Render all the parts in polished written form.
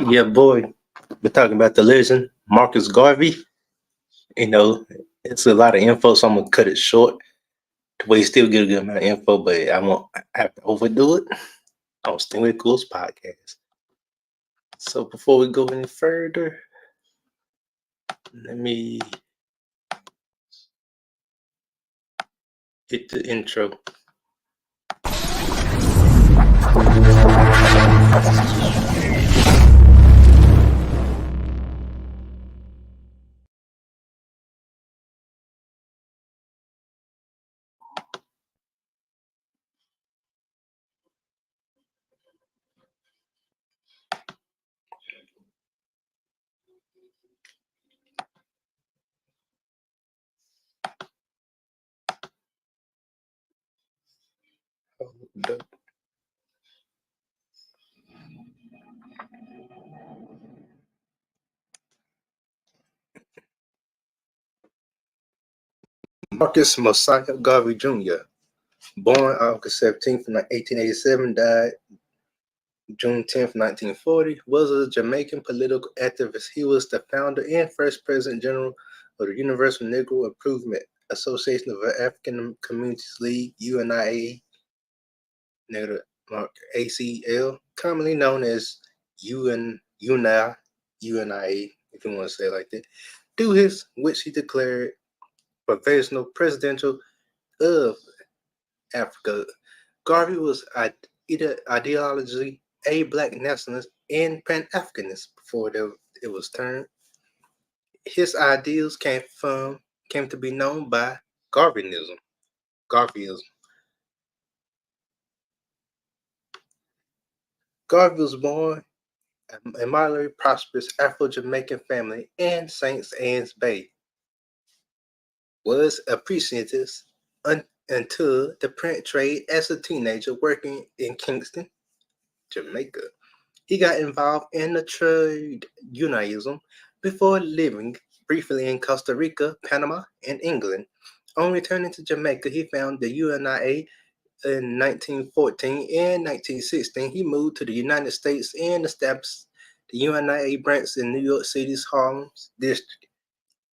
Yeah, boy. We're talking about the legend, Marcus Garvey. You know, it's a lot of info, so I'm gonna cut it short. The way you still get a good amount of info, but I won't have to overdo it. On Stingray Cool's podcast. So before we go any further, let me hit the intro. Marcus Mosiah Garvey Jr., born August 17th, 1887, died June 10th, 1940, was a Jamaican political activist. He was the founder and first president general of the Universal Negro Improvement Association of African Communities League, UNIA, negative mark ACL, commonly known as UNIA, if you want to say it like that, through his which he declared provisional presidential of Africa. Garvey was ideologically a black nationalist and Pan-Africanist before it was turned. His ideals came to be known by Garveyism. Garveyism. Garvey was born a moderately prosperous Afro-Jamaican family in St. Anne's Bay. Was appreciative until the print trade as a teenager working in Kingston, Jamaica. He got involved in the trade unionism before living briefly in Costa Rica, Panama, and England. On returning to Jamaica, he found the UNIA in 1914. In 1916, he moved to the United States and established the UNIA branch in New York City's Harlem district,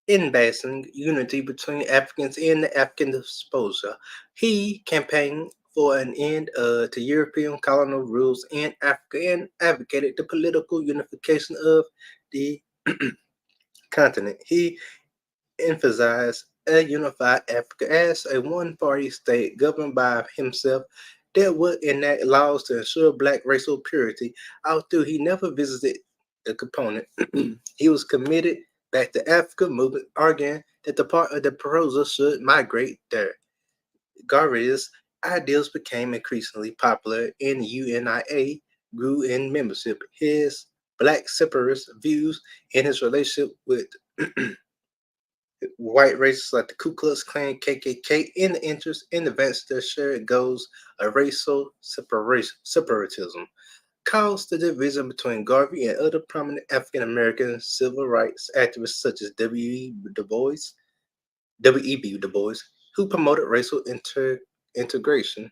embracing unity between Africans and the African diaspora. He campaigned for an end to European colonial rules in Africa and advocated the political unification of the continent. He emphasized a unified Africa as a one-party state governed by himself that would enact laws to ensure black racial purity. Although he never visited the component, he was committed back to Africa movement, arguing that the part of the proposal should migrate there. Garvey's ideals became increasingly popular and UNIA grew in membership. His black separatist views and his relationship with white racists like the Ku Klux Klan, KKK, and the interest in advancing their shared goals of racial separatism caused the division between Garvey and other prominent African American civil rights activists such as W.E.B. Du Bois, who promoted racial integration.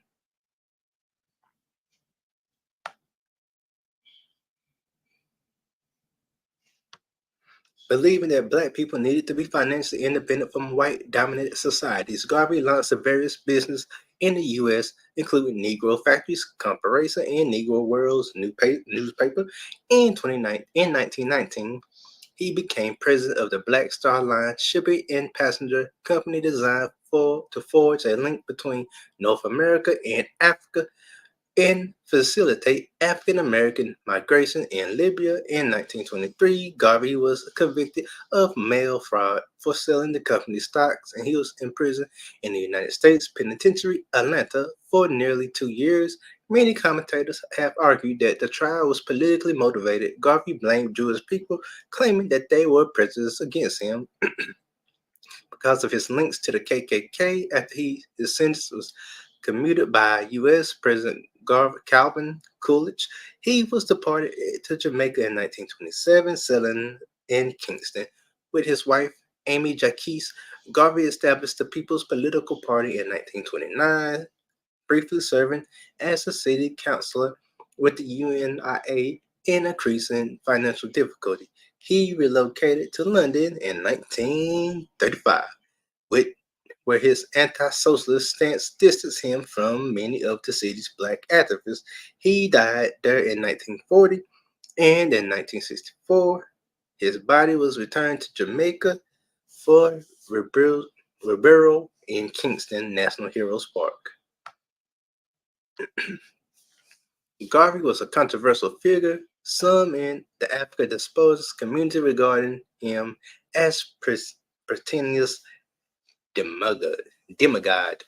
Believing that black people needed to be financially independent from white dominated societies, Garvey launched various businesses in the U.S., including Negro Factories Corporation and Negro World's newspaper. In 1919, he became president of the Black Star Line shipping and passenger company designed to forge a link between North America and Africa and facilitate African American migration in Libya. In 1923, Garvey was convicted of mail fraud for selling the company's stocks, and he was imprisoned in the United States Penitentiary, Atlanta, for nearly 2 years. Many commentators have argued that the trial was politically motivated. Garvey blamed Jewish people, claiming that they were prejudiced against him because of his links to the KKK after his sentence was commuted by U.S. President Calvin Coolidge. He was deported to Jamaica in 1927, settling in Kingston. With his wife, Amy Jacques, Garvey established the People's Political Party in 1929, briefly serving as a city councilor with the UNIA in increasing financial difficulty. He relocated to London in 1935, with, where his anti-socialist stance distanced him from many of the city's black activists. He died there in 1940, and in 1964, his body was returned to Jamaica for reburial in Kingston National Heroes Park. Garvey was a controversial figure. Some in the Africa Disposed community regarding him as pretentious demigod,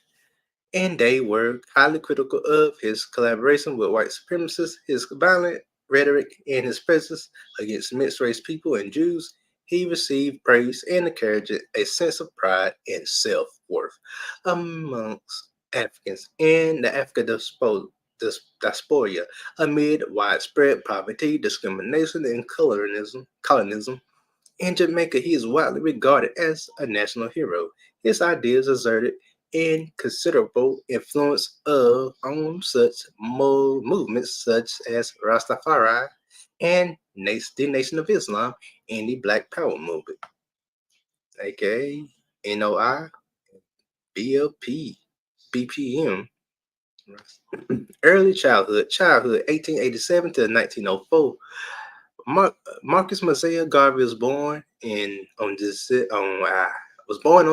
and they were highly critical of his collaboration with white supremacists, his violent rhetoric, and his prejudice against mixed race people and Jews. He received praise and encouraged a sense of pride and self worth amongst Africans in the African diaspora amid widespread poverty, discrimination, and colonism. In Jamaica, he is widely regarded as a national hero. His ideas exerted considerable influence on such movements such as Rastafari and the Nation of Islam and the Black Power movement, aka NOI, BLP, BPM. Early childhood 1887 to 1904. Marcus Mosiah Garvey was born on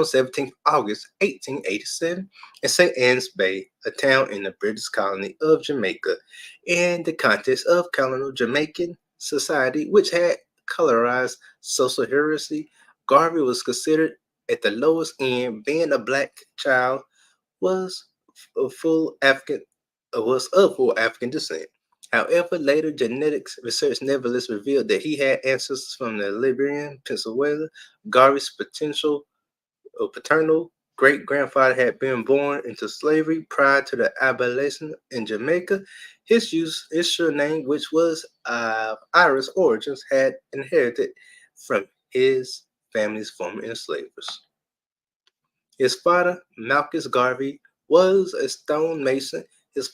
17th August 1887 in St. Anne's Bay, a town in the British colony of Jamaica, in the context of colonial Jamaican society, which had colorized social heresy. Garvey was considered at the lowest end, being a black child, was of full African descent. However, later genetics research nevertheless revealed that he had ancestors from the Liberian Pennsylvania. Garvey's paternal great grandfather had been born into slavery prior to the abolition in Jamaica. His surname, which was Irish origins, had inherited from his family's former enslavers. His father, Malchus Garvey, was a stonemason. His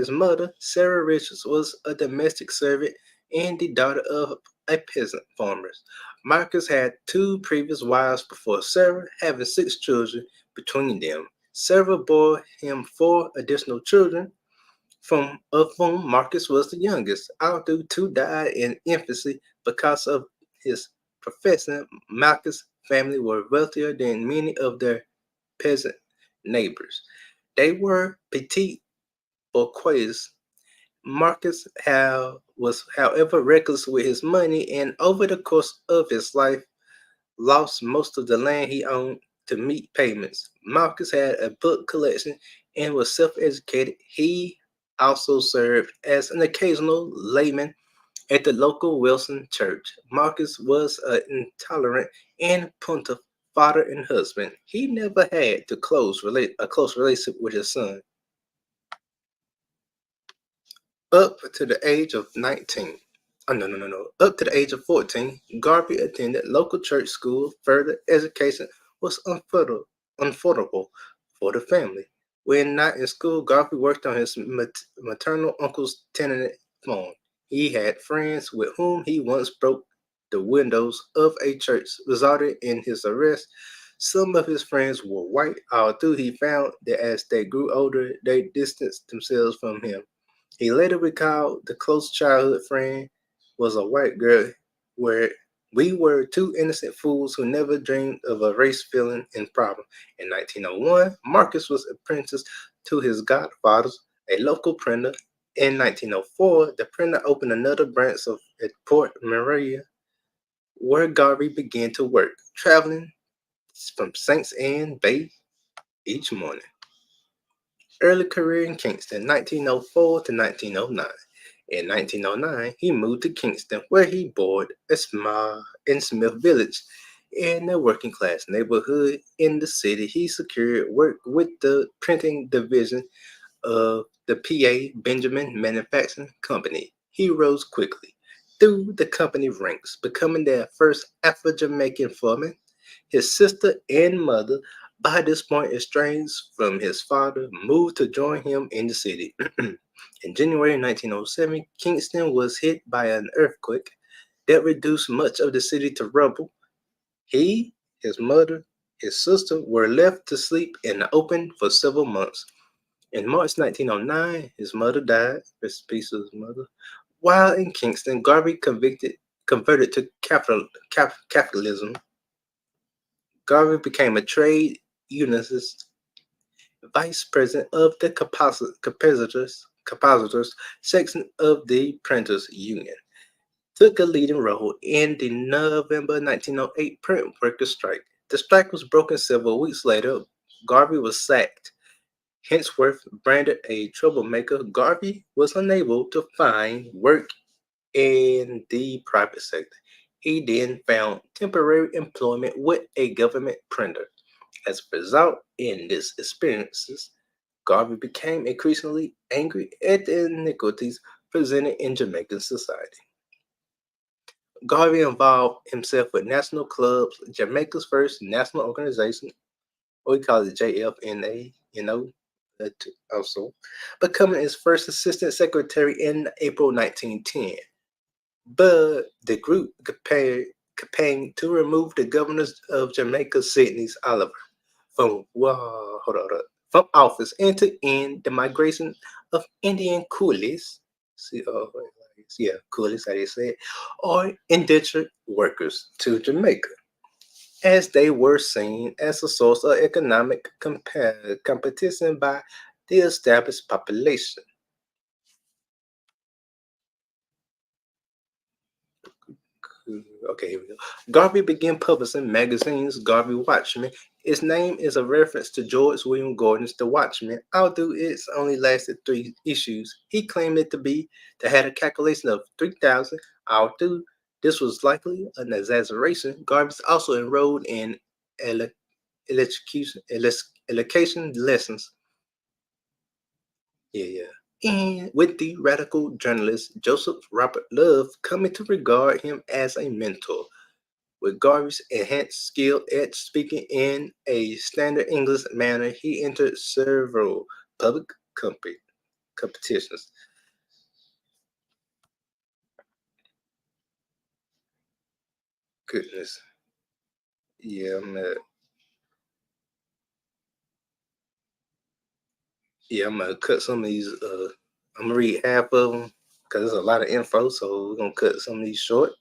mother, Sarah Richards, was a domestic servant and the daughter of a peasant farmer. Marcus had two previous wives before Sarah, having six children between them. Sarah bore him four additional children, of whom Marcus was the youngest. Although two died in infancy because of his profession, Marcus' family were wealthier than many of their peasant neighbors. They were petit bourgeois. Marcus was, however, reckless with his money, and over the course of his life, lost most of the land he owned to meet payments. Marcus had a book collection and was self-educated. He also served as an occasional layman at the local Wilson church. Marcus was an intolerant and puntive father and husband. He never had a close relationship with his son. Up to the age of 19. Oh, no. Up to the age of 14, Garvey attended local church school. Further education was unaffordable for the family. When not in school, Garvey worked on his maternal uncle's tenant farm. He had friends with whom he once broke the windows of a church, resulting in his arrest. Some of his friends were white, although he found that as they grew older, they distanced themselves from him. He later recalled the close childhood friend was a white girl, where we were two innocent fools who never dreamed of a race feeling and problem. In 1901, Marcus was apprenticed to his godfathers, a local printer. In 1904, the printer opened another branch at Port Maria, where Garvey began to work, traveling from Saints Anne Bay each morning. Early career in Kingston, 1904 to 1909. In 1909, he moved to Kingston, where he boarded in Smith Village. In a working class neighborhood in the city, he secured work with the printing division of the PA Benjamin Manufacturing Company. He rose quickly through the company ranks, becoming their first Afro-Jamaican foreman. His sister and mother By this point, estranged from his father, moved to join him in the city. In January 1907, Kingston was hit by an earthquake that reduced much of the city to rubble. He, his mother, his sister were left to sleep in the open for several months. In March 1909, his mother died. Rest in peace to his mother. While in Kingston, Garvey converted to capitalism. Garvey became a trade unionist, vice president of the compositors section of the printers union. Took a leading role in the November 1908 print workers' strike. The strike was broken several weeks later. Garvey was sacked. Henceforth, branded a troublemaker, Garvey was unable to find work in the private sector. He then found temporary employment with a government printer. As a result, in these experiences, Garvey became increasingly angry at the iniquities presented in Jamaican society. Garvey involved himself with national clubs, Jamaica's first national organization, we call it JFNA, also, becoming its first assistant secretary in April 1910. But the group campaigned to remove the governor of Jamaica, Sidney Oliver, from office and to end the migration of Indian coolies. See, yeah, coolies, how they say it, or indentured workers to Jamaica, as they were seen as a source of economic competition by the established population. Okay, here we go. Garvey began publishing magazines, Garvey Watchman. Its name is a reference to George William Gordon's The Watchman, although it's only lasted 3 issues. He claimed it to had a calculation of 3,000. Although this was likely an exaggeration, Garvey also enrolled in ele- elocution lessons. Yeah. And with the radical journalist Joseph Robert Love coming to regard him as a mentor. With Garvey's enhanced skill at speaking in a standard English manner, he entered several public competitions. Goodness. Yeah, I'm gonna cut some of these. I'm gonna read half of them because there's a lot of info, so we're gonna cut some of these short.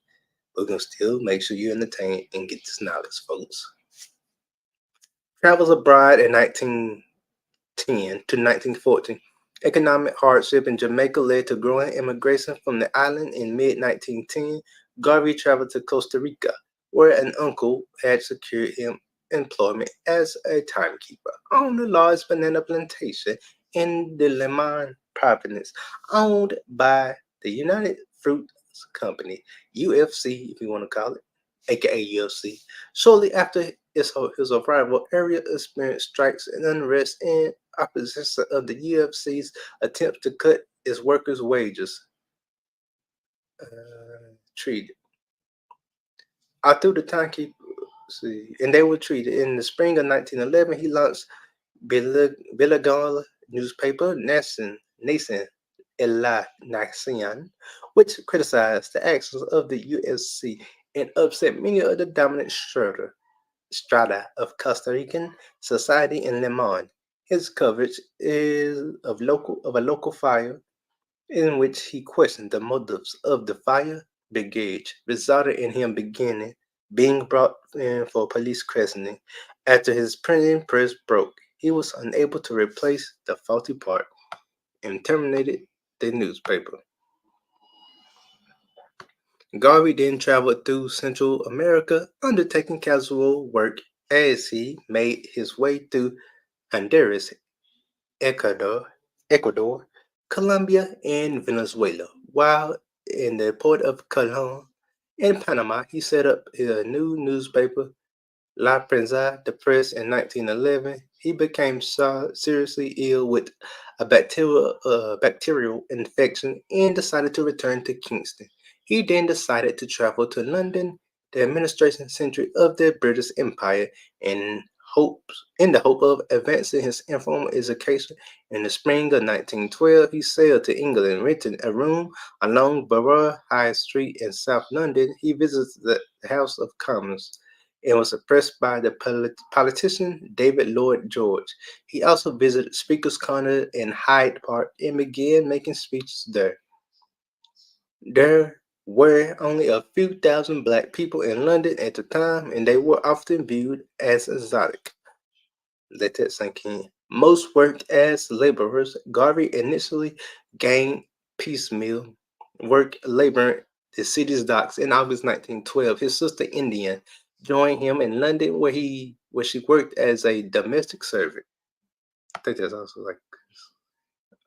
We're gonna still make sure you're entertained and get this knowledge, folks. Travels abroad in 1910 to 1914. Economic hardship in Jamaica led to growing immigration from the island. In mid 1910, Garvey traveled to Costa Rica, where an uncle had secured him employment as a timekeeper on a large banana plantation in the Lemon province, owned by the United Fruit Company, UFC, if you want to call it, aka UFC. Shortly after his arrival, area experienced strikes and unrest in opposition of the UFC's attempts to cut its workers' wages. Treated. Through the timekeeper, and they were treated. In the spring of 1911, he launched Billagala newspaper, Nation La Nation, which criticized the actions of the USC and upset many of the dominant strata of Costa Rican society in Le Monde. His coverage is of a local fire in which he questioned the motives of the fire brigade, resulted in him being brought in for police questioning. After his printing press broke, he was unable to replace the faulty part and terminated the newspaper. Garvey then traveled through Central America, undertaking casual work as he made his way through Honduras, Ecuador, Colombia, and Venezuela. While in the port of Colon in Panama, he set up a new newspaper, La Prensa de Press, in 1911. He became seriously ill with a bacterial infection and decided to return to Kingston. He then decided to travel to London, the administration center of the British Empire, and the hope of advancing his informal education. In the spring of 1912, he sailed to England, renting a room along Borough High Street in South London. He visited the House of Commons and was impressed by the politician David Lloyd George. He also visited Speaker's Corner in Hyde Park and began making speeches there. There were only a few thousand black people in London at the time, and they were often viewed as exotic. Let that sink in. Most worked as laborers. Garvey initially gained piecemeal work laboring the city's docks in August 1912. His sister Indian joined him in London, where she worked as a domestic servant. I think that's also like,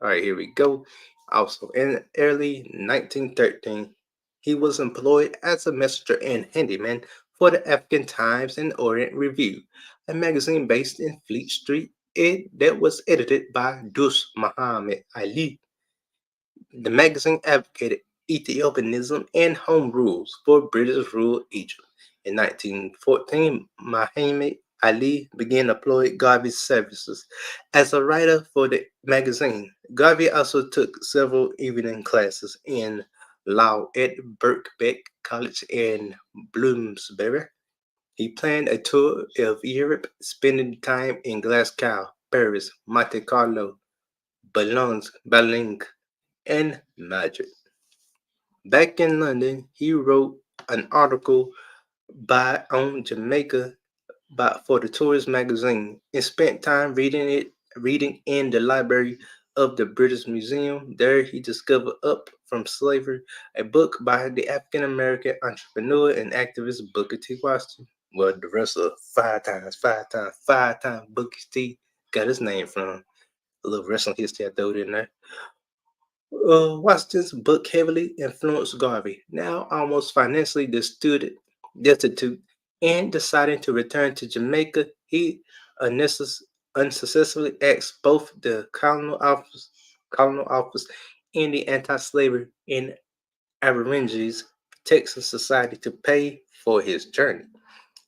all right, here we go. Also, in early 1913, he was employed as a messenger and handyman for the African Times and Orient Review, a magazine based in Fleet Street. That was edited by Dus Muhammad Ali. The magazine advocated Ethiopianism and home rules for British ruled Egypt. In 1914, Muhammad Ali began employing Garvey's services as a writer for the magazine. Garvey also took several evening classes in law at Birkbeck College in Bloomsbury. He planned a tour of Europe, spending time in Glasgow, Paris, Monte Carlo, Berlin, and Madrid. Back in London, he wrote an article on Jamaica for the Tourist magazine and spent time reading in the library of the British Museum. There he discovered Up from Slavery, a book by the African American entrepreneur and activist Booker T. Washington. Well, the rest of five times Booker T got his name from. A little wrestling history I threw it in there. Washington's book heavily influenced Garvey, now almost financially destitute, and deciding to return to Jamaica. He unsuccessfully asked both the colonial office and the anti-slavery and Aborigines Texas Society to pay for his journey.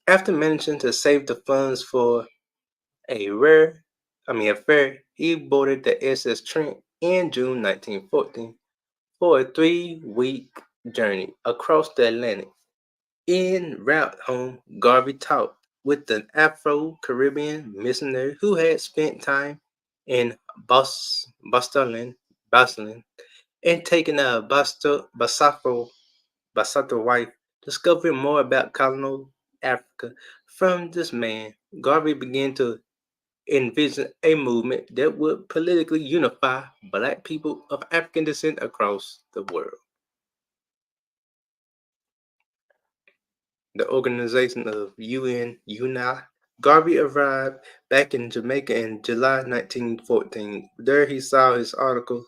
After managing to save the funds for a fare, he boarded the SS Trent in June 1914 for a 3-week journey across the Atlantic. En route home, Garvey talked with an Afro-Caribbean missionary who had spent time in Boston, and taken a Basato wife, discovering more about colonial Africa. From this man, Garvey began to envision a movement that would politically unify black people of African descent across the world. The organization of UNI. Garvey arrived back in Jamaica in July 1914. There he saw his article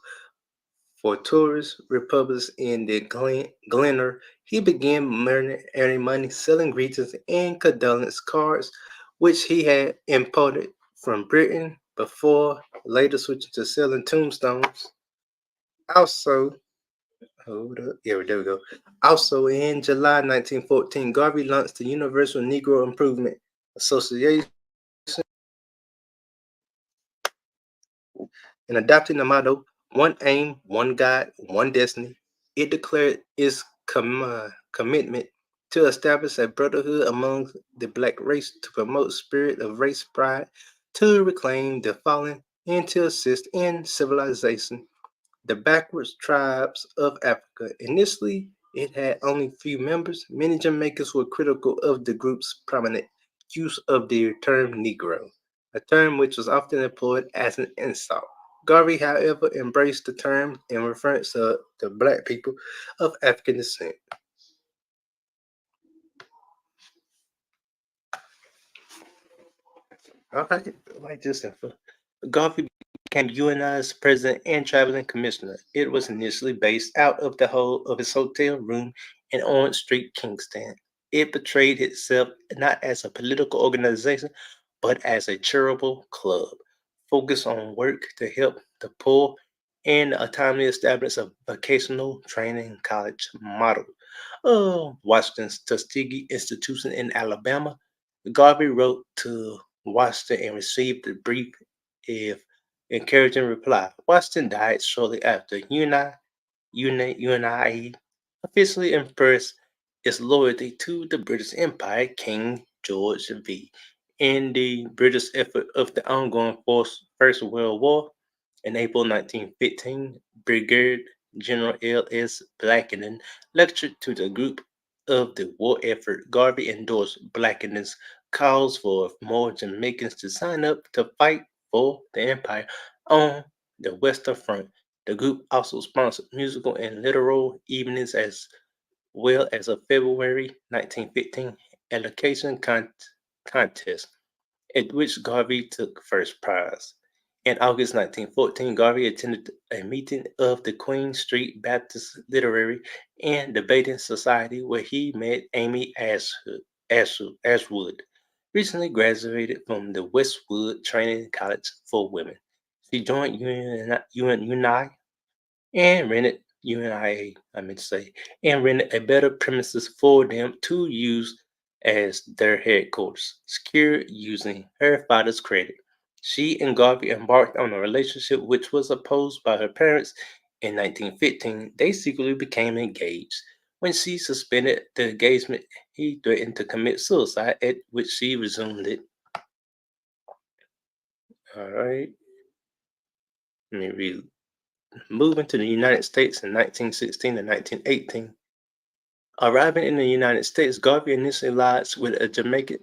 for Tourist Republics in the Glenner. He began earning money selling greetings and condolence cards, which he had imported from Britain before later switching to selling tombstones. Also, hold up. Yeah, there we go. Also, in July 1914, Garvey launched the Universal Negro Improvement Association in adopting the motto, one aim, one God, one destiny. It declared its commitment to establish a brotherhood among the black race, to promote spirit of race pride, to reclaim the fallen, and to assist in civilization the backwards tribes of Africa. Initially, it had only few members. Many Jamaicans were critical of the group's prominent use of the term Negro, a term which was often employed as an insult. Garvey, however, embraced the term in reference to the black people of African descent. All right, like this info. Garvey became UNI's president and traveling commissioner. It was initially based out of the whole of his hotel room in Orange Street, Kingston. It portrayed itself not as a political organization, but as a charitable club focused on work to help the poor and a timely establishment of vocational training college model. Washington's Tuskegee Institution in Alabama. Garvey wrote to Washington and received a brief, if encouraging reply. Washington died shortly after. UNI officially expressed its loyalty to the British Empire, King George V. In the British effort of the ongoing First World War, in April 1915, Brigadier General L.S. Blackenden lectured to the group of the war effort. Garvey endorsed Blackenden's calls for more Jamaicans to sign up to fight for the Empire on the Western Front. The group also sponsored musical and literary evenings as well as a February 1915 allocation contest at which Garvey took first prize. In August 1914, Garvey attended a meeting of the Queen Street Baptist Literary and Debating Society where he met Amy Ashwood, recently graduated from the Westwood Training College for Women. She joined UNI and rented UNIA, I meant to say, and rented a better premises for them to use as their headquarters, secured using her father's credit. She and Garvey embarked on a relationship which was opposed by her parents. In 1915, they secretly became engaged. When she suspended the engagement, he threatened to commit suicide, at which she resumed it. All right. Let me read. Moving to the United States in 1916 and 1918. Arriving in the United States, Garvey initially lodged with a Jamaican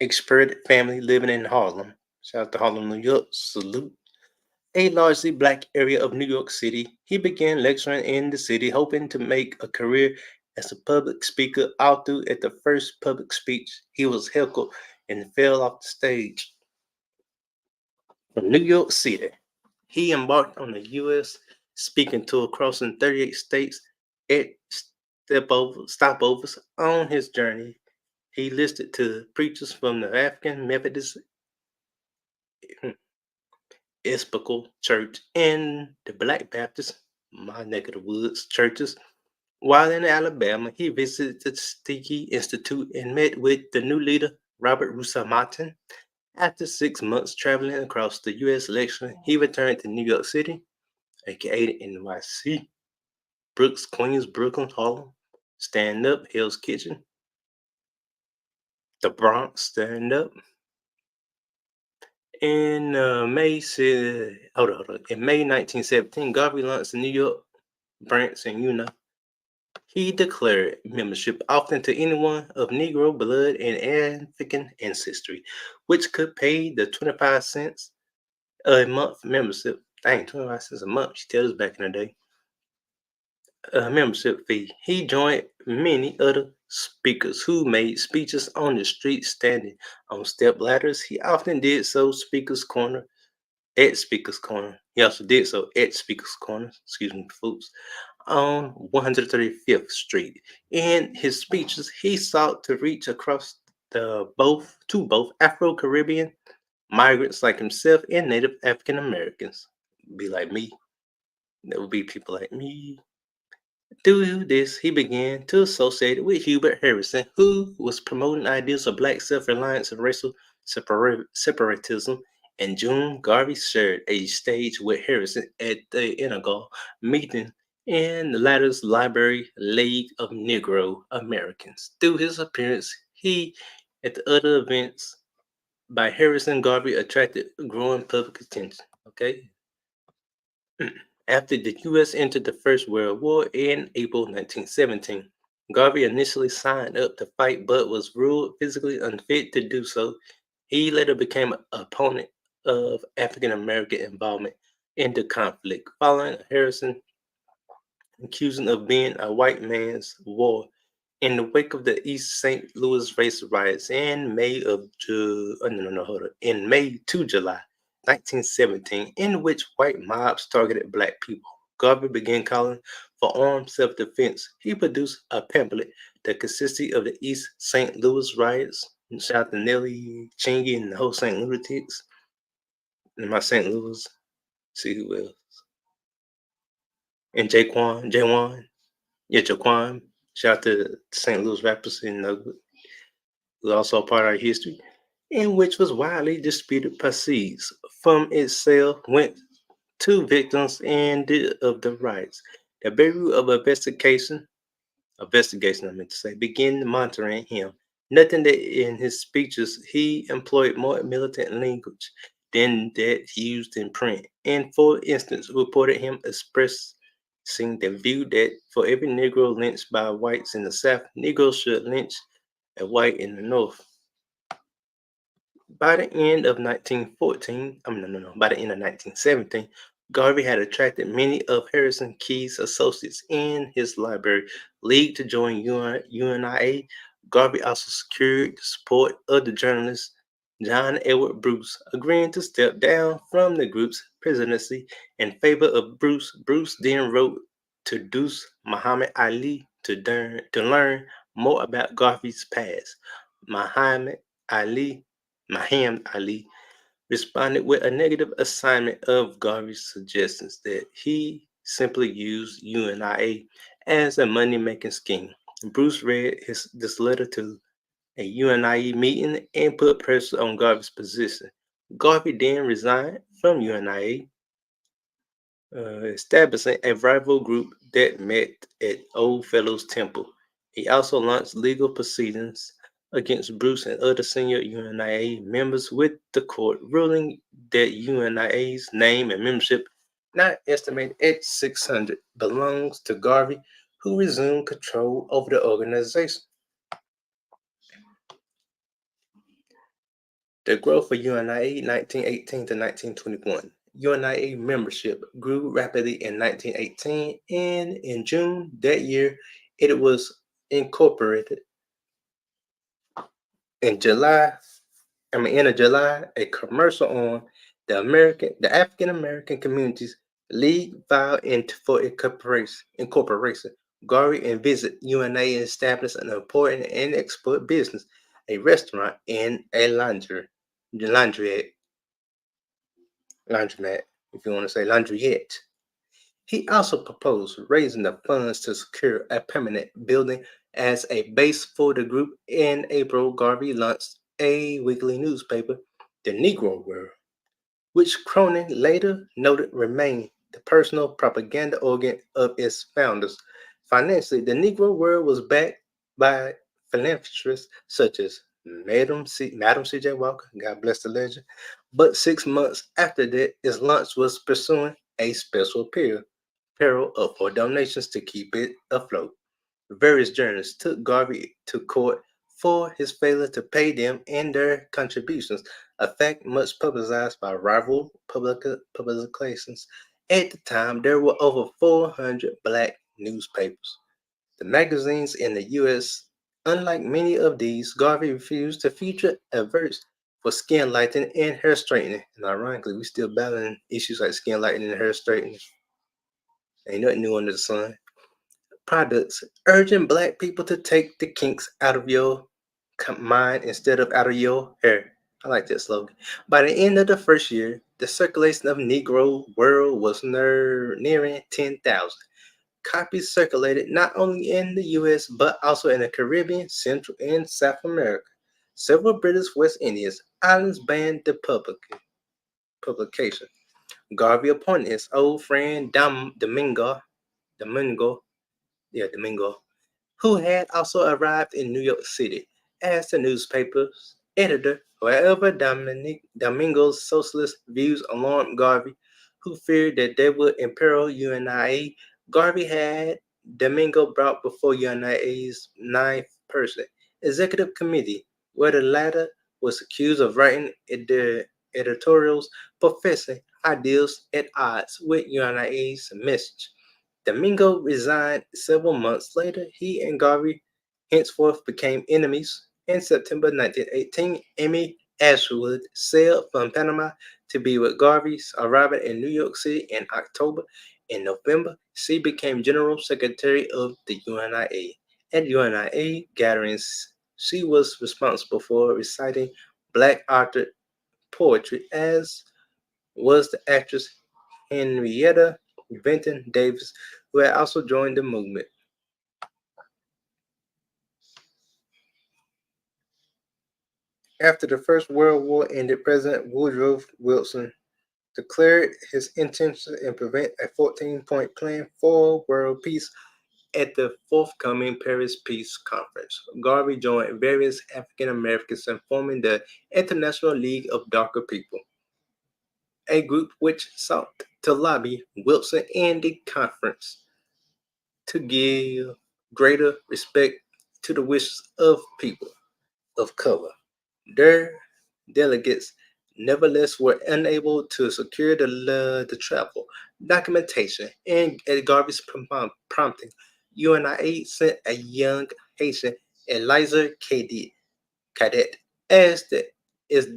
expatriate family living in Harlem. Shout out to Harlem, New York. Salute. A largely black area of New York City. He began lecturing in the city, hoping to make a career as a public speaker. Although at the first public speech, he was heckled and fell off the stage. From New York City, he embarked on a U.S. speaking tour crossing 38 states at stopovers on his journey. He listened to preachers from the African Methodist Episcopal Church and the Black Baptist, my neck of the woods, churches. While in Alabama, he visited the Tuskegee Institute and met with the new leader, Robert Russell Martin. After 6 months traveling across the U.S. election, he returned to New York City, aka NYC, Brooks, Queens, Brooklyn, Harlem, Stand Up, Hell's Kitchen, the Bronx, Stand Up. In May 1917, Garvey launched the New York branch and he declared membership open to anyone of Negro blood and African ancestry, which could pay the 25 cents a month membership. Dang, 25 cents a month. She tells us back in the day. Membership fee. He joined many other speakers who made speeches on the street standing on step ladders. He often did so at Speaker's Corner. He also did so at Speaker's Corner, excuse me, folks, on 135th Street. In his speeches, he sought to reach across both Afro-Caribbean migrants like himself and Native African Americans. Be like me. There would be people like me. Through this, he began to associate with Hubert Harrison, who was promoting ideas of black self-reliance and racial separatism. In June, Garvey shared a stage with Harrison at the inaugural meeting in the latter's Library League of Negro Americans. Through his appearance, he at the other events by Harrison, Garvey attracted growing public attention. Okay, after the U.S. entered the First World War in April 1917, Garvey initially signed up to fight but was ruled physically unfit to do so. He later became an opponent of African American involvement in the conflict, following Harrison accusing of being a white man's war. In the wake of the East St. Louis race riots in in May to July 1917, in which white mobs targeted black people, Garvey began calling for armed self-defense. He produced a pamphlet that consisted of the East St. Louis riots. Shout out to Nelly Chingy and the whole St. Lunatics. In my St. Louis, see who else. And Jaquan. Yeah, Jaquan. Shout out to St. Louis rappers. was also a part of our history, and which was widely disputed proceeds from its sale went to victims and of the rights. The Bureau of investigation, I meant to say, began monitoring him. Nothing that in his speeches he employed more militant language than that used in print, and for instance, reported him expressing the view that for every Negro lynched by whites in the South, Negroes should lynch a white in the North. By the end of 1914, no, by the end of 1917, Garvey had attracted many of Harrison Key's associates in his library league to join UNIA. Garvey also secured the support of the journalist John Edward Bruce, agreeing to step down from the group's presidency in favor of Bruce. Bruce then wrote to Deuce Muhammad Ali to learn more about Garvey's past. Muhammad Ali Mahem Ali responded with a negative assignment of Garvey's suggestions that he simply use UNIA as a money-making scheme. Bruce read this letter to a UNIA meeting and put pressure on Garvey's position. Garvey then resigned from UNIA, establishing a rival group that met at Old Fellows Temple. He also launched legal proceedings against Bruce and other senior UNIA members with the court ruling that UNIA's name and membership, not estimated at 600, belongs to Garvey, who resumed control over the organization. The growth of UNIA 1918 to 1921. UNIA membership grew rapidly in 1918, and in June that year, it was incorporated. In end of July, a commercial on the African American Communities League filed for incorporation. Garvey envisioned UNA established an important and export business, a restaurant and a laundry, laundromat, if you want to say laundryette. He also proposed raising the funds to secure a permanent building as a base for the group. In April, Garvey launched a weekly newspaper, The Negro World, which Cronin later noted remained the personal propaganda organ of its founders. Financially, The Negro World was backed by philanthropists such as Madam C.J. Walker, God bless the legend. But 6 months after that, its launch was pursuing a special peril for donations to keep it afloat. Various journalists took Garvey to court for his failure to pay them and their contributions, a fact much publicized by rival publications. At the time, there were over 400 black newspapers. The magazines in the U.S., unlike many of these, Garvey refused to feature adverts for skin lightening and hair straightening. And ironically, we still battling issues like skin lightening and hair straightening. Ain't nothing new under the sun. Products urging black people to take the kinks out of your mind instead of out of your hair. I like that slogan. By the end of the first year, the circulation of Negro World was nearing 10,000. Copies circulated not only in the US but also in the Caribbean, Central, and South America. Several British West Indies islands banned the publication. Garvey appointed his old friend Domingo, who had also arrived in New York City as the newspaper's editor. However, Domingo's socialist views alarmed Garvey, who feared that they would imperil UNIA. Garvey had Domingo brought before UNIA's ninth person executive committee, where the latter was accused of writing editorials professing ideals at odds with UNIA's message. Domingo resigned several months later. He and Garvey henceforth became enemies. In September 1918, Amy Ashwood sailed from Panama to be with Garvey, arriving in New York City in October. In November, she became General Secretary of the UNIA. At UNIA gatherings, she was responsible for reciting Black author poetry, as was the actress Henrietta Benton Davis, who had also joined the movement. After the First World War ended, President Woodrow Wilson declared his intention and prevent a 14-point plan for world peace at the forthcoming Paris Peace Conference. Garvey joined various African Americans in forming the International League of Darker People, a group which sought to lobby Wilson and the conference to give greater respect to the wishes of people of color. Their delegates nevertheless were unable to secure the travel documentation, and at Garvey's prompting, UNIA sent a young Haitian Eliza Cadet as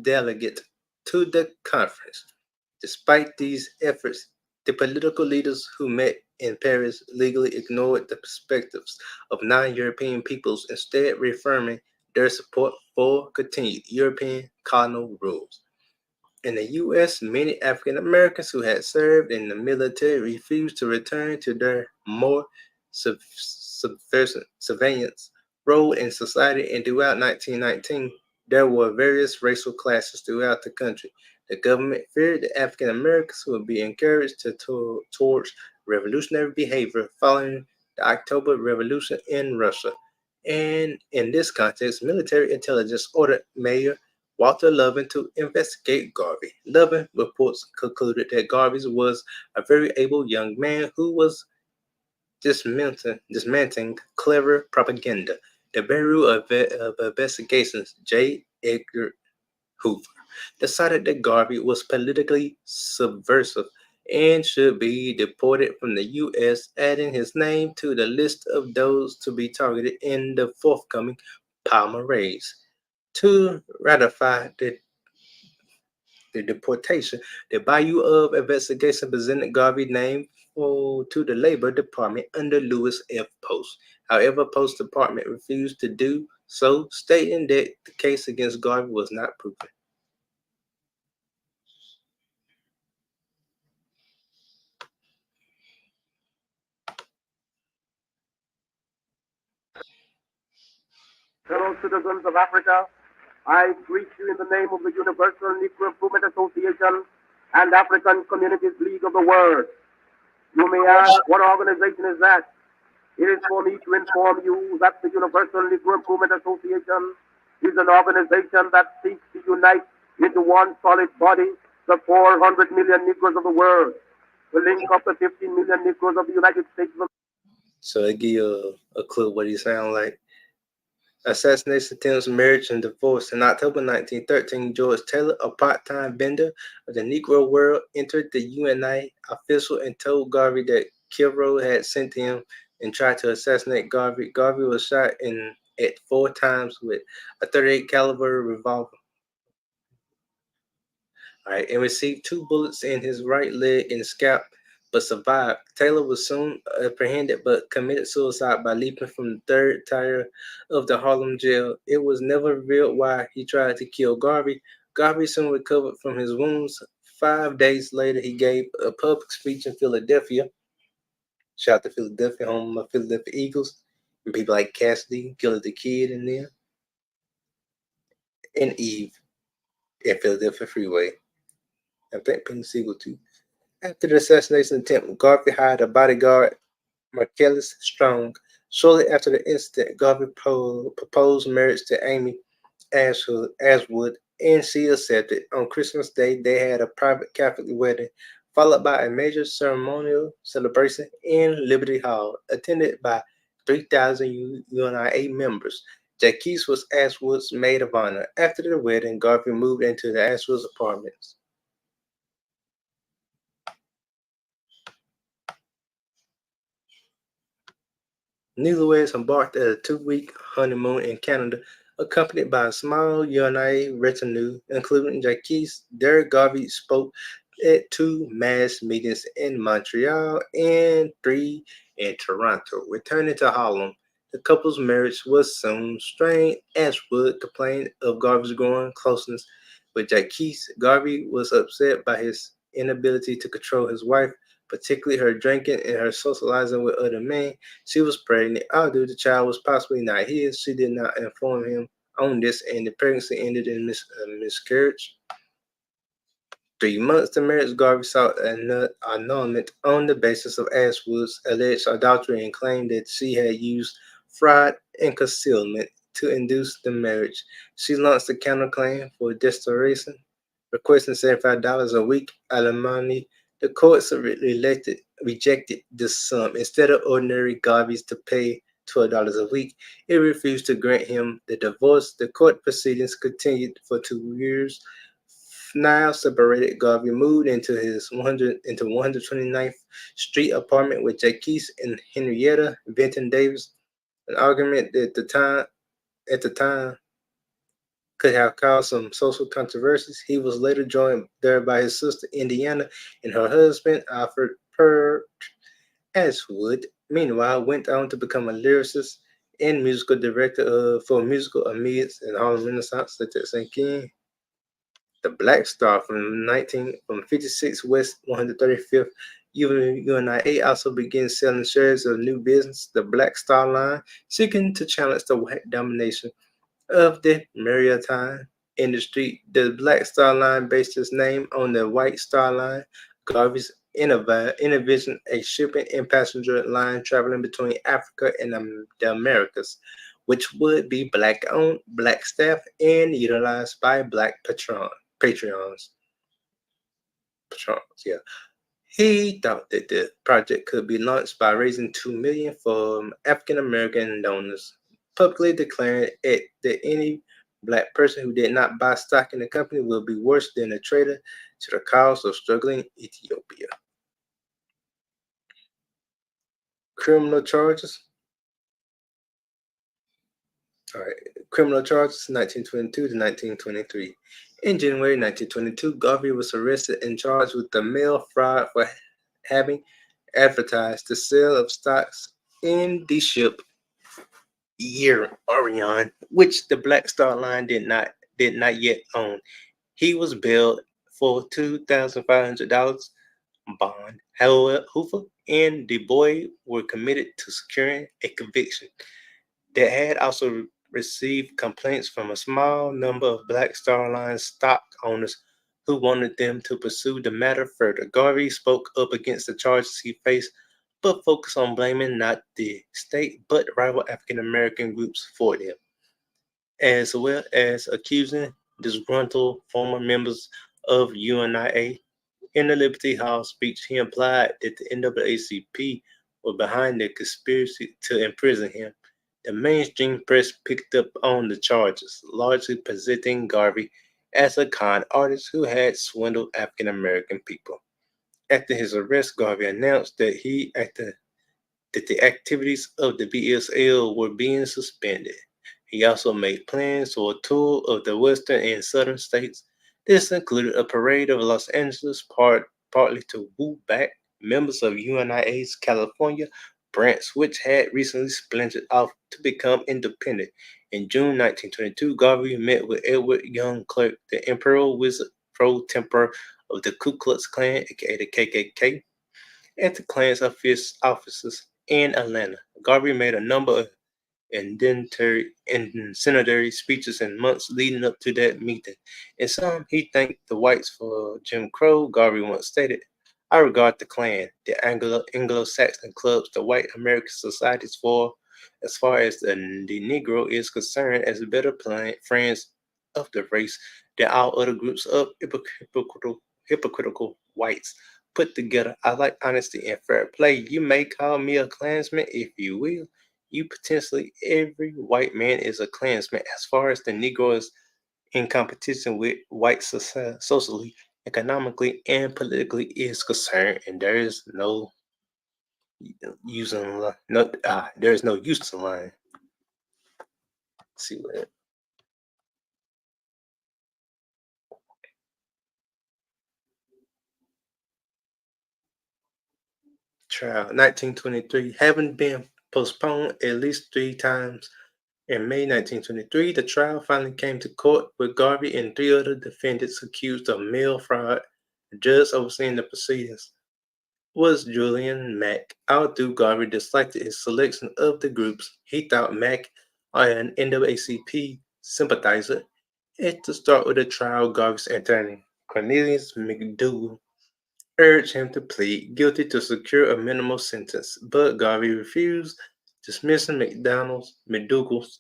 delegate to the conference. Despite these efforts, the political leaders who met in Paris legally ignored the perspectives of non-European peoples, instead reaffirming their support for continued European colonial rules. In the U.S., many African Americans who had served in the military refused to return to their more subversive surveillance role in society, and throughout 1919, there were various racial classes throughout the country. The government feared that African Americans would be encouraged towards revolutionary behavior following the October Revolution in Russia. And in this context, military intelligence ordered Mayor Walter Lovin to investigate Garvey. Lovin reports concluded that Garvey was a very able young man who was dismantling clever propaganda. The Bureau of Investigations, J. Edgar Hoover, decided that Garvey was politically subversive and should be deported from the U.S., adding his name to the list of those to be targeted in the forthcoming Palmer raids. To ratify the deportation, the Bayou of Investigation presented Garvey's name to the Labor Department under Louis F. Post. However, Post Department refused to do so, stating that the case against Garvey was not proven. Fellow citizens of Africa, I greet you in the name of the Universal Negro Improvement Association and African Communities League of the World. You may ask, what organization is that? It is for me to inform you that the Universal Negro Improvement Association is an organization that seeks to unite into one solid body the 400 million Negroes of the world, to link up the 15 million Negroes of the United States of America. So I give you a clue what he sound like. Assassination attempts, marriage, and divorce. In October 1913, George Taylor, a part-time vendor of the Negro World, entered the UNI official and told Garvey that Kilroy had sent him and tried to assassinate Garvey. Garvey was shot at 4 times with a 38 caliber revolver. All right, and received 2 bullets in his right leg and scalp, but survived. Taylor was soon apprehended but committed suicide by leaping from the third tier of the Harlem jail. It was never revealed why he tried to kill Garvey. Garvey soon recovered from his wounds. 5 days later, he gave a public speech in Philadelphia. Shout out to Philadelphia, home of Philadelphia Eagles, and people like Cassidy, Killer the Kid in there, and Eve in Philadelphia Freeway. I think Pink Siegel too. After the assassination attempt, Garvey hired a bodyguard, Marcellus Strong. Shortly after the incident, Garvey proposed marriage to Amy Ashwood, and she accepted. On Christmas Day, they had a private Catholic wedding, followed by a major ceremonial celebration in Liberty Hall, attended by 3,000 UNIA members. Jacques was Ashwood's maid of honor. After the wedding, Garvey moved into the Ashwood's apartments. Newlyweds embarked at a 2-week honeymoon in Canada, accompanied by a small UNI retinue, including Jacques. There, Garvey spoke at 2 mass meetings in Montreal and 3 in Toronto. Returning to Harlem, the couple's marriage was soon strained. Ashwood complained of Garvey's growing closeness with Jacques. Garvey was upset by his inability to control his wife, particularly her drinking and her socializing with other men. She was pregnant, although the child was possibly not his. She did not inform him on this, and the pregnancy ended in miscarriage. 3 months, the marriage Garvey sought annulment on the basis of Ashwood's alleged adultery and claimed that she had used fraud and concealment to induce the marriage. She launched a counterclaim for distortion, requesting $75 a week alimony. The courts rejected this sum. Instead of ordinary Garvey's to pay $12 a week, it refused to grant him the divorce. The court proceedings continued for 2 years. Now separated, Garvey moved into his 129th Street apartment with Jacques and Henrietta Benton Davis. An argument that at the time could have caused some social controversies. He was later joined there by his sister Indiana and her husband Alfred Per Ashwood. Meanwhile, went on to become a lyricist and musical director for musical amidst and Harlem Renaissance such as St. King. The Black Star from 56 West 135th UNIA also began selling shares of new business, the Black Star Line, seeking to challenge the white domination of the maritime industry. The Black Star Line based its name on the White Star Line. Garvey's envisioned a shipping and passenger line traveling between Africa and the Americas, which would be black owned, black staffed, and utilized by black patrons. Patrons, yeah. He thought that the project could be launched by raising $2 million from African American donors, publicly declaring that any black person who did not buy stock in the company will be worse than a traitor to the cause of struggling Ethiopia. Criminal charges. All right, criminal charges 1922 to 1923. In January 1922, Garvey was arrested and charged with the mail fraud for having advertised the sale of stocks in the ship Year Orion, which the Black Star Line did not yet own. He was bailed for $2,500 bond. However, Hoover and Du Bois were committed to securing a conviction. That had also received complaints from a small number of Black Star Line stock owners who wanted them to pursue the matter further. Garvey spoke up against the charges he faced, but focused on blaming not the state but rival African American groups for them, as well as accusing disgruntled former members of UNIA. In the Liberty Hall speech, he implied that the NAACP were behind the conspiracy to imprison him. The mainstream press picked up on the charges, largely presenting Garvey as a con artist who had swindled African American people. After his arrest, Garvey announced that the activities of the BSL were being suspended. He also made plans for a tour of the western and southern states. This included a parade of Los Angeles, partly to woo back members of UNIA's California branch, which had recently splintered off to become independent. In June 1922, Garvey met with Edward Young Clark, the Imperial Wizard Pro Templar of the Ku Klux Klan, aka the KKK, at the Klan's offices in Atlanta. Garvey made a number of incendiary speeches in months leading up to that meeting. In some, he thanked the whites for Jim Crow. Garvey once stated, I regard the Klan, the Anglo-Saxon clubs, the white American societies for, as far as the Negro is concerned, as better friends of the race than all other groups of hypocritical whites put together. I like honesty and fair play. You may call me a Klansman if you will. You potentially every white man is a Klansman as far as the Negro is in competition with white society, socially, economically, and politically is concerned, and there is no using there is no use to lying. Let's see what trial 1923 having been postponed at least 3 times. In May 1923, the trial finally came to court with Garvey and 3 other defendants accused of mail fraud. The judge overseeing the proceedings was Julian Mack. Although Garvey disliked his selection of the groups, he thought Mack and NAACP sympathizer. At the start of the trial, Garvey's attorney, Cornelius McDougal, urged him to plead guilty to secure a minimal sentence, but Garvey refused, dismissing McDougal's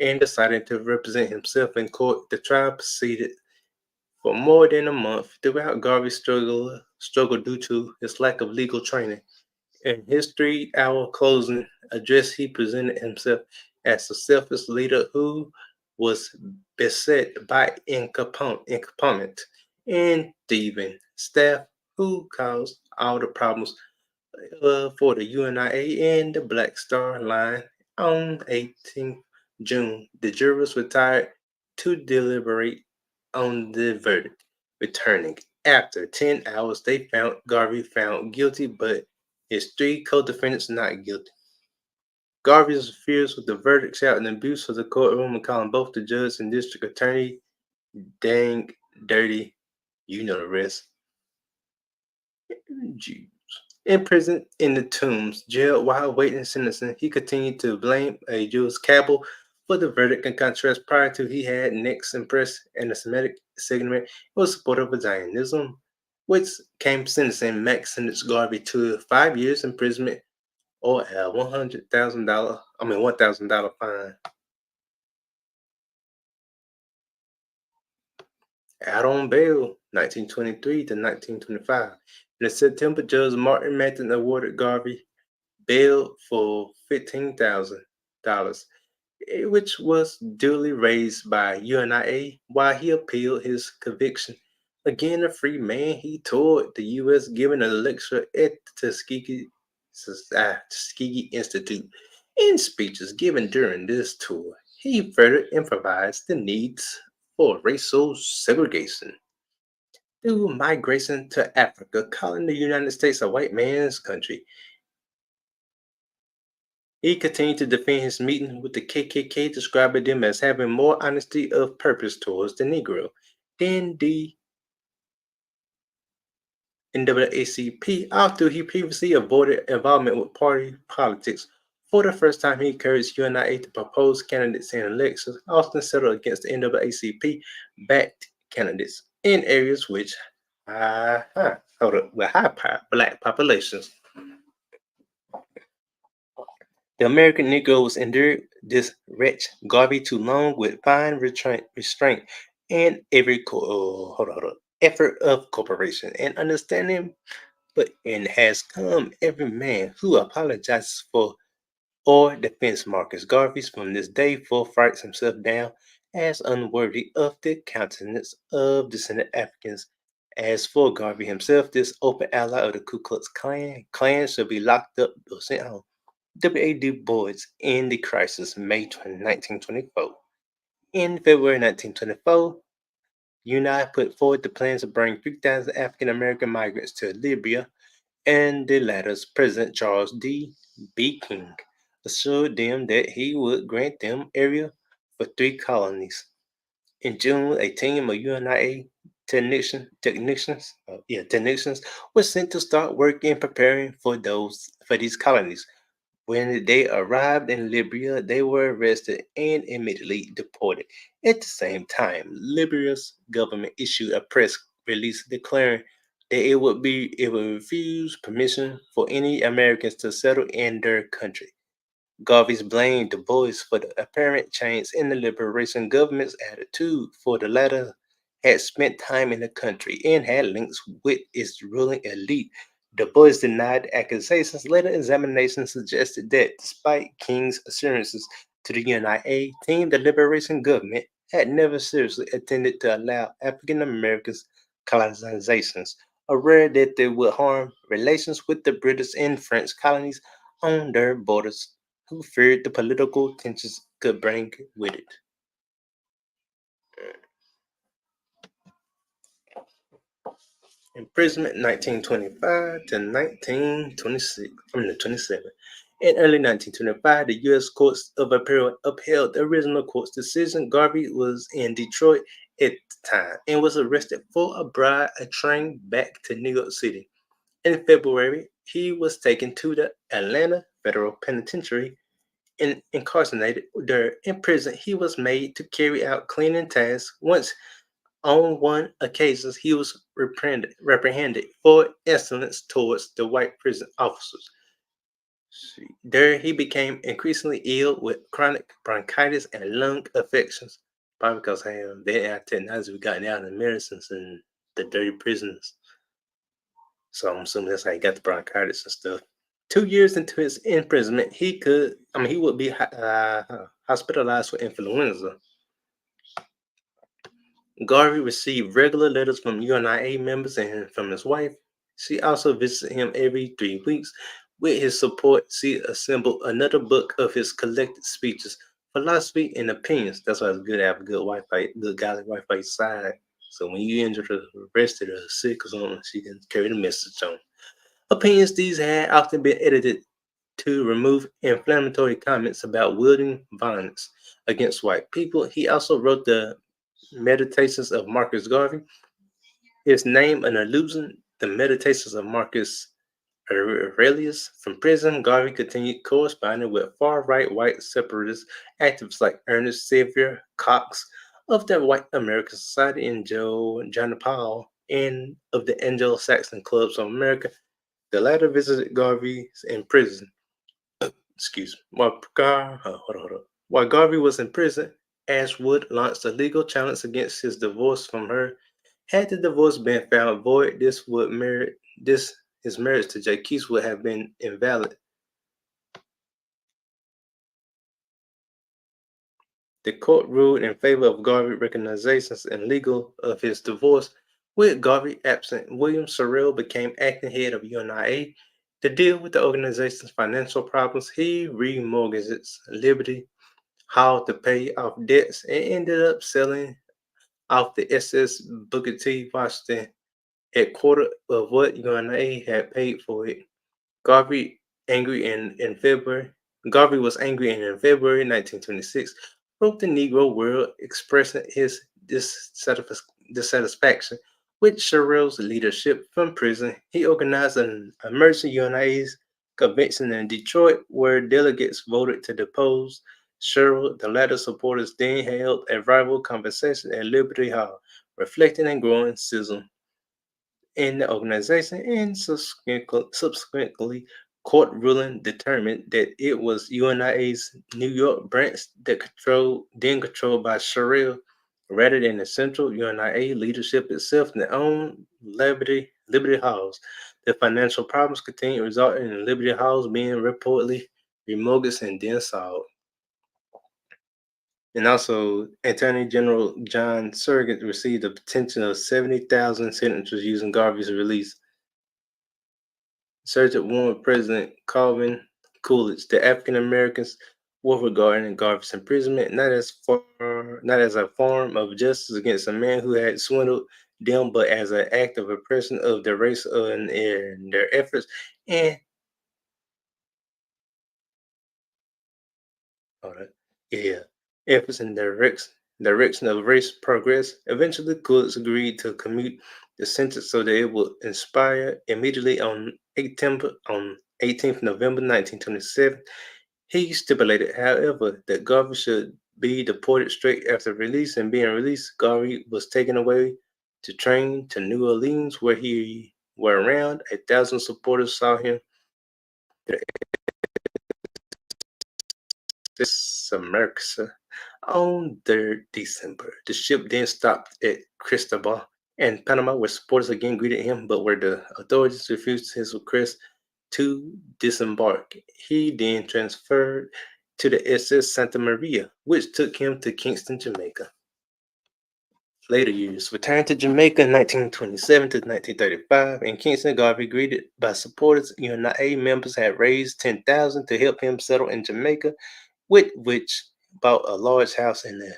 and deciding to represent himself in court. The trial proceeded for more than a month. Throughout, Garvey struggled due to his lack of legal training. In his 3 hour closing address, he presented himself as a selfless leader who was beset by incompetent and thieving staff who caused all the problems for the UNIA and the Black Star Line. On 18th June, the jurors retired to deliberate on the verdict. Returning after 10 hours, they found Garvey found guilty, but his 3 co-defendants not guilty. Garvey was furious with the verdict, shouting abuse of the courtroom and calling both the judge and district attorney dang dirty, you know the rest. Jews. Imprisoned in the Tombs jail while waiting sentencing, he continued to blame a Jewish cabal for the verdict. In contrast, prior to he had next impressed anti-Semitic segment was supportive of Zionism, which came sentencing Max sentenced Garvey to 5 years imprisonment or a $1,000 fine. Out on bail, 1923 to 1925. In September, Judge Martin Mathen awarded Garvey bail for $15,000, which was duly raised by UNIA while he appealed his conviction. Again, a free man, he toured the U.S. giving a lecture at the Tuskegee Institute. In speeches given during this tour, he further emphasized the needs for racial segregation through migration to Africa, calling the United States a white man's country. He continued to defend his meeting with the KKK, describing them as having more honesty of purpose towards the Negro than the NAACP, after he previously avoided involvement with party politics. For the first time, he encouraged UNIA to propose candidates in elections, often settled against the NAACP-backed candidates in areas with high black populations. The American Negroes endured this wretch Garvey too long with fine restraint and every effort of cooperation and understanding, but in has come every man who apologizes for or defends Marcus Garvey from this day forth writes himself down as unworthy of the countenance of descendant Africans. As for Garvey himself, this open ally of the Ku Klux Klan shall be locked up or sent home. W.A. Du Bois in the crisis, May 1924. In February 1924, UNI put forward the plans to bring 3,000 African American migrants to Libya, and the latter's President Charles D. B. King assured them that he would grant them area for 3 colonies. In June, a team of UNIA technicians were sent to start working preparing for these colonies. When they arrived in Libya, they were arrested and immediately deported. At the same time, Libya's government issued a press release declaring that it would refuse permission for any Americans to settle in their country. Garvey's blamed Du Bois for the apparent change in the liberation government's attitude, for the latter had spent time in the country and had links with its ruling elite. Du Bois denied the accusations. Later examinations suggested that, despite King's assurances to the UNIA team, the liberation government had never seriously intended to allow African Americans colonizations, aware that they would harm relations with the British and French colonies on their borders, who feared the political tensions could bring with it. Imprisonment 1925 to 1926, 27. In early 1925, the U.S. Courts of Appeal upheld the original court's decision. Garvey was in Detroit at the time and was arrested for a train back to New York City. In February, he was taken to the Atlanta Federal Penitentiary incarcerated there in prison, he was made to carry out cleaning tasks. Once on one occasion, he was reprehended for insolence towards the white prison officers. There, he became increasingly ill with chronic bronchitis and lung affections. Probably because they had technology we gotten out of medicines and the dirty prisons. So I'm assuming that's how he got the bronchitis and stuff. 2 years into his imprisonment, he would be hospitalized for influenza. Garvey received regular letters from UNIA members and from his wife. She also visited him every 3 weeks. With his support, she assembled another book of his collected speeches, philosophy and opinions. That's why it's good to have a good wife, good godly wife by your side. So when you injure the rest of the sick or something, she can carry the message on. Opinions these had often been edited to remove inflammatory comments about wielding violence against white people. He also wrote the Meditations of Marcus Garvey. His name an allusion, the Meditations of Marcus Aurelius. From prison, Garvey continued corresponding with far-right white separatist activists like Ernest Xavier Cox of the White American Society and John Paul and of the Anglo-Saxon Clubs of America. The latter visited Garvey in prison. Excuse me. While Garvey was in prison, Ashwood launched a legal challenge against his divorce from her. Had the divorce been found void, this his marriage to Jacques would have been invalid. The court ruled in favor of Garvey recognizations and legal of his divorce. With Garvey absent, William Sorrell became acting head of UNIA. To deal with the organization's financial problems, he remortgaged Liberty Hall to pay off debts and ended up selling off the SS Booker T. Washington at quarter of what UNA had paid for it. Garvey angry in February. Garvey was angry and in February 1926 wrote the Negro World expressing his dissatisfaction with Sherrill's leadership from prison. He organized an emergency UNA's convention in Detroit where delegates voted to depose Sherrill. The latter supporters then held a rival conversation at Liberty Hall, reflecting a growing schism in the organization, and subsequently, court ruling determined that it was UNIA's New York branch that controlled by Sherrill, rather than the central UNIA leadership itself that owned Liberty Halls. The financial problems continued, resulting in Liberty Halls being reportedly remortgaged and then sold. And also, Attorney General John Surratt received a petition of 70,000 signatures using Garvey's release. Surratt warned President Calvin Coolidge that African Americans were regarding Garvey's imprisonment not as a form of justice against a man who had swindled them, but as an act of oppression of the race in their efforts and all right, yeah, efforts in direction of race progress. Eventually, Coolidge agreed to commute the sentence so that it would expire immediately on 18th November 1927. He stipulated, however, that Garvey should be deported straight after release, and being released, Garvey was taken away to train to New Orleans, where around 1,000 supporters saw him. This America on 3rd December. The ship then stopped at Cristobal and Panama, where supporters again greeted him, but where the authorities refused his request to disembark. He then transferred to the SS Santa Maria, which took him to Kingston, Jamaica. Later years returned to Jamaica in 1927 to 1935. In Kingston, Garvey, greeted by supporters, UNIA members had raised 10,000 to help him settle in Jamaica, with which bought a large house in the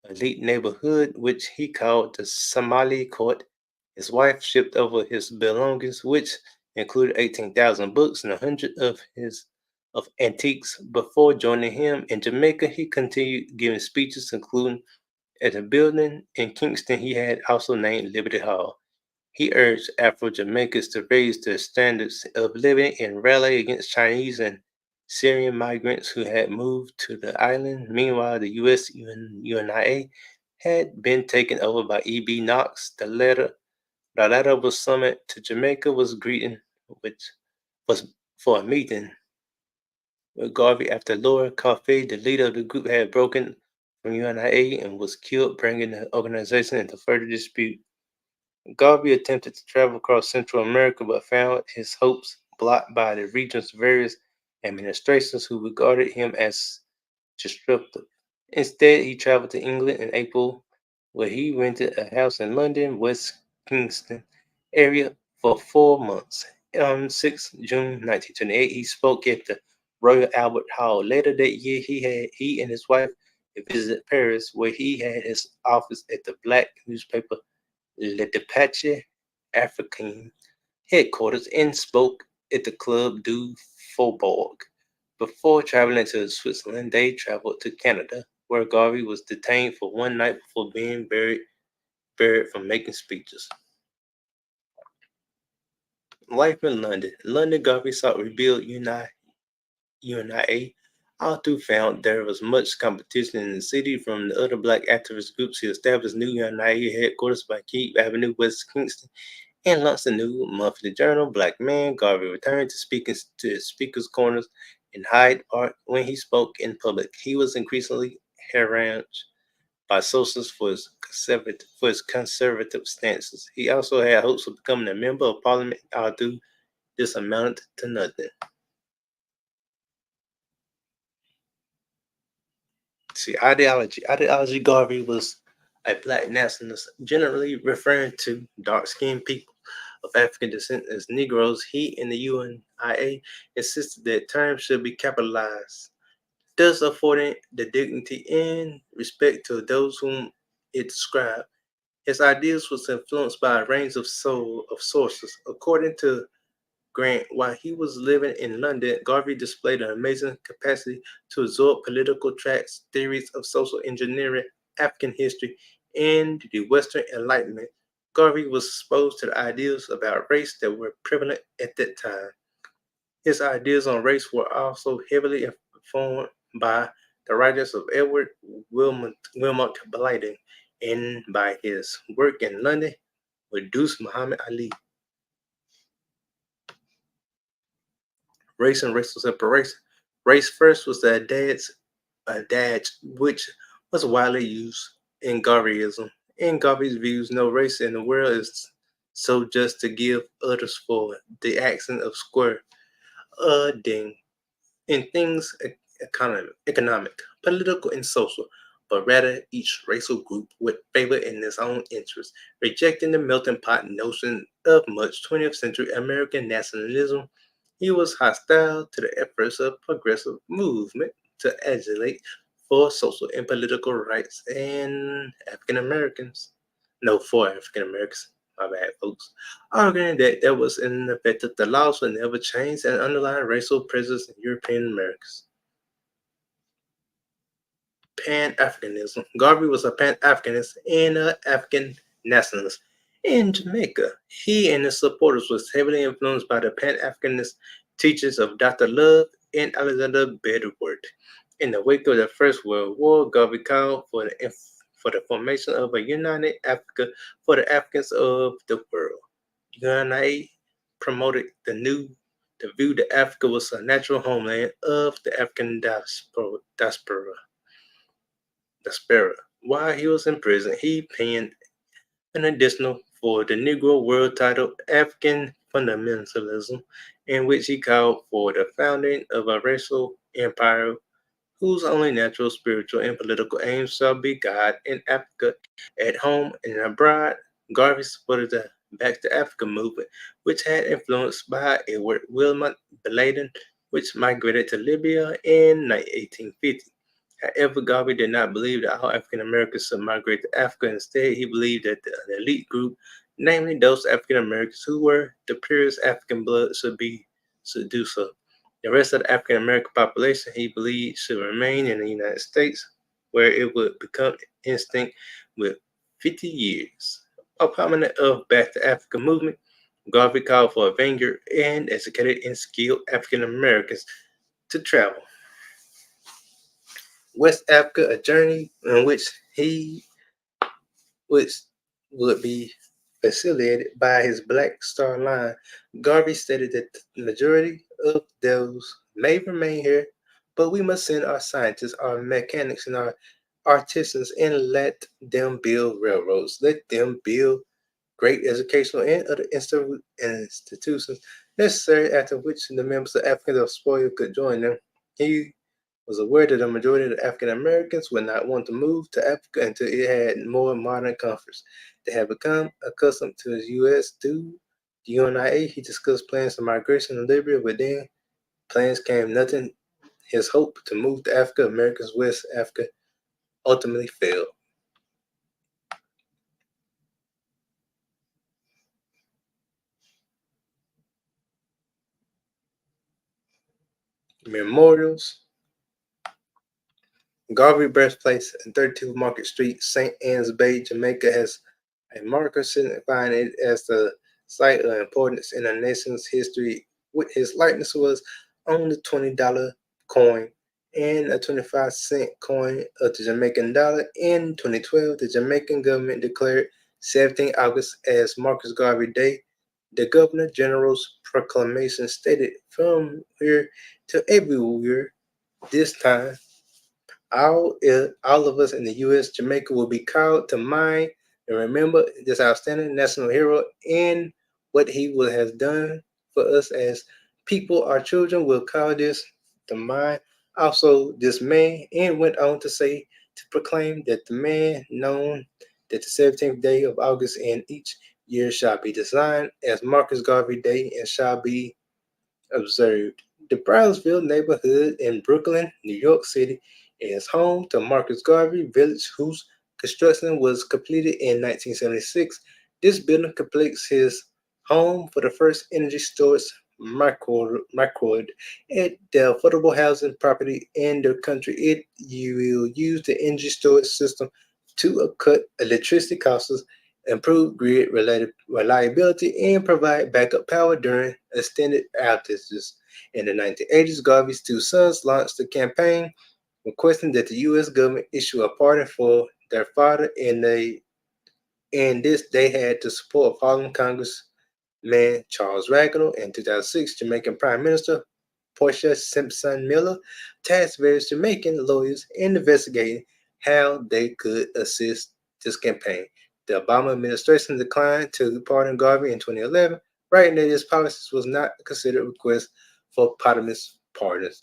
elite neighborhood, which he called the Somali Court. His wife shipped over his belongings, which included 18,000 books and 100 of antiques. Before joining him in Jamaica, he continued giving speeches, including at a building in Kingston he had also named Liberty Hall. He urged Afro Jamaicans to raise their standards of living and rally against Chinese and Syrian migrants who had moved to the island. Meanwhile, the U.S. UNIA had been taken over by E.B. Knox. The letter was summoned to Jamaica was greeting, which was for a meeting with Garvey after Laura Coffey, the leader of the group, had broken from UNIA and was killed, bringing the organization into further dispute. Garvey attempted to travel across Central America but found his hopes blocked by the region's various administrations who regarded him as disruptive. Instead, he traveled to England in April, where he rented a house in London, West Kingston area for 4 months. On 6 June 1928, he spoke at the Royal Albert Hall. Later that year, he and his wife visited Paris, where he had his office at the black newspaper Le Depache Africain headquarters and spoke at the Club du Faubourg. Before traveling to Switzerland, they traveled to Canada, where Garvey was detained for one night before being buried from making speeches. Life in London. London, Garvey sought to rebuild UNIA. Although found there was much competition in the city from the other black activist groups, he established new UNIA headquarters by Keep Avenue, West Kingston, and launched a new monthly journal, Black Man. Garvey returned to speaking to speakers' corners in Hyde Park when he spoke in public. He was increasingly harassed by socialists for his conservative stances. He also had hopes of becoming a member of parliament, although this amounted to nothing. See, ideology. Ideology Garvey was a black nationalist, generally referring to dark-skinned people of African descent as Negroes. He and the UNIA insisted that terms should be capitalized, thus affording the dignity and respect to those whom it described. His ideas was influenced by a range of sources. According to Grant, while he was living in London, Garvey displayed an amazing capacity to absorb political tracts, theories of social engineering, African history, and the Western Enlightenment. Garvey was exposed to the ideas about race that were prevalent at that time. His ideas on race were also heavily informed by the writings of Edward Wilmot Blyden and by his work in London with Deuce Muhammad Ali. Race and racial separation. Race first was the adage which was widely used in Garveyism. In Garvey's views, no race in the world is so just to give others for the accent of square, ding, in things economic, political, and social, but rather each racial group would favor in its own interest, rejecting the melting pot notion of much 20th century American nationalism. He was hostile to the efforts of progressive movement to agitate for social and political rights and African Americans. No, for African Americans. My bad, folks. Arguing that there was an effect that the laws would never change and underlying racial prejudice in European Americans. Pan-Africanism. Garvey was a Pan-Africanist and an African nationalist. In Jamaica, he and his supporters was heavily influenced by the Pan-Africanist teachings of Dr. Love and Alexander Bedford. In the wake of the First World War, Garvey called for the formation of a united Africa for the Africans of the world. UNIA promoted the view that Africa was a natural homeland of the African diaspora. While he was in prison, he penned an additional for the Negro World titled African Fundamentalism, in which he called for the founding of a racial empire whose only natural, spiritual, and political aims shall be God in Africa, at home and abroad. Garvey supported the Back to Africa movement, which had influenced by Edward Wilmot Blyden, which migrated to Libya in 1850. However, Garvey did not believe that all African Americans should migrate to Africa. Instead, he believed that an elite group, namely those African Americans who were the purest African blood, should do so. The rest of the African American population, he believed, should remain in the United States, where it would become extinct with 50 years. A prominent of Back to Africa movement, Garvey called for a vanguard and educated and skilled African Americans to travel. West Africa, a journey in which would be facilitated by his Black Star Line. Garvey stated that the majority of those may remain here, but we must send our scientists, our mechanics, and our artisans and let them build railroads, let them build great educational and other institutions necessary, after which the members of African diaspora could join them. He was aware that the majority of the African Americans would not want to move to Africa until it had more modern comforts. They had become accustomed to the U.S. through the UNIA. He discussed plans for migration and Libya, but then plans came nothing. His hope to move to Africa, America's West Africa, ultimately failed. Memorials. Garvey Birthplace and 32 Market Street, St. Ann's Bay, Jamaica has a marker signifying it as the site of importance in the nation's history. With his likeness was on the $20 coin and a 25-cent coin of the Jamaican dollar. In 2012, the Jamaican government declared 17 August as Marcus Garvey Day. The Governor General's proclamation stated, "From here to everywhere, this time all of us in the U.S., Jamaica will be called to mind and remember this outstanding national hero and what he would have done for us as people. Our children will call this to mind also this man," and went on to say, to proclaim that the man known that the 17th day of August in each year shall be designed as Marcus Garvey Day and shall be observed. The Brownsville neighborhood in Brooklyn, New York City, is home to Marcus Garvey Village, whose construction was completed in 1976. This building completes his home for the first energy storage microgrid at the affordable housing property in the country. It will use the energy storage system to cut electricity costs, improve grid reliability, and provide backup power during extended outages. In the 1980s, Garvey's two sons launched a campaign requesting that the U.S. government issue a pardon for their father, and this they had to support fallen Congressman Charles Ragnall. In 2006, Jamaican Prime Minister Portia Simpson Miller tasked various Jamaican lawyers in investigating how they could assist this campaign. The Obama administration declined to pardon Garvey in 2011, writing that his policies was not considered requests for posthumous pardons.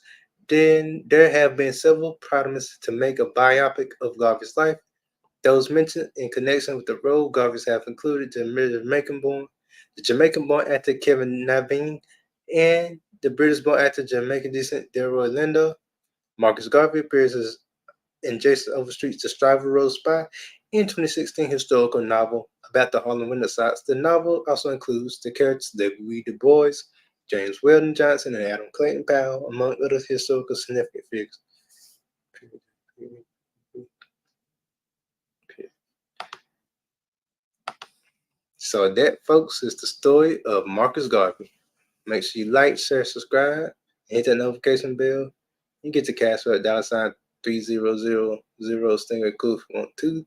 Then there have been several promises to make a biopic of Garvey's life. Those mentioned in connection with the role Garvey's have included the Jamaican-born actor Kevin Naveen, and the British-born actor Jamaican descent Delroy Lindo. Marcus Garvey appears as in Jason Overstreet's The Striver Road Spy, in 2016 historical novel about the Harlem Renaissance. The novel also includes the characters W. Du Bois, James Weldon Johnson, and Adam Clayton Powell, among other historical significant figures. So that, folks, is the story of Marcus Garvey. Make sure you like, share, subscribe, hit that notification bell. You get the cash for $3000 Stinger Cool if you want to.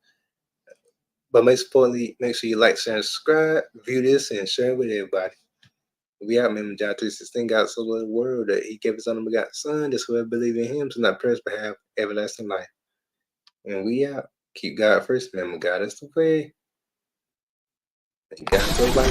But most importantly, make sure you like, share, and subscribe, view this, and share it with everybody. We out, remember John 3:16, God so loved the world that he gave his only begotten son, that whoever believe in him to not perish but have everlasting life. And we out. Keep God first. Remember, God is the way. And God go by.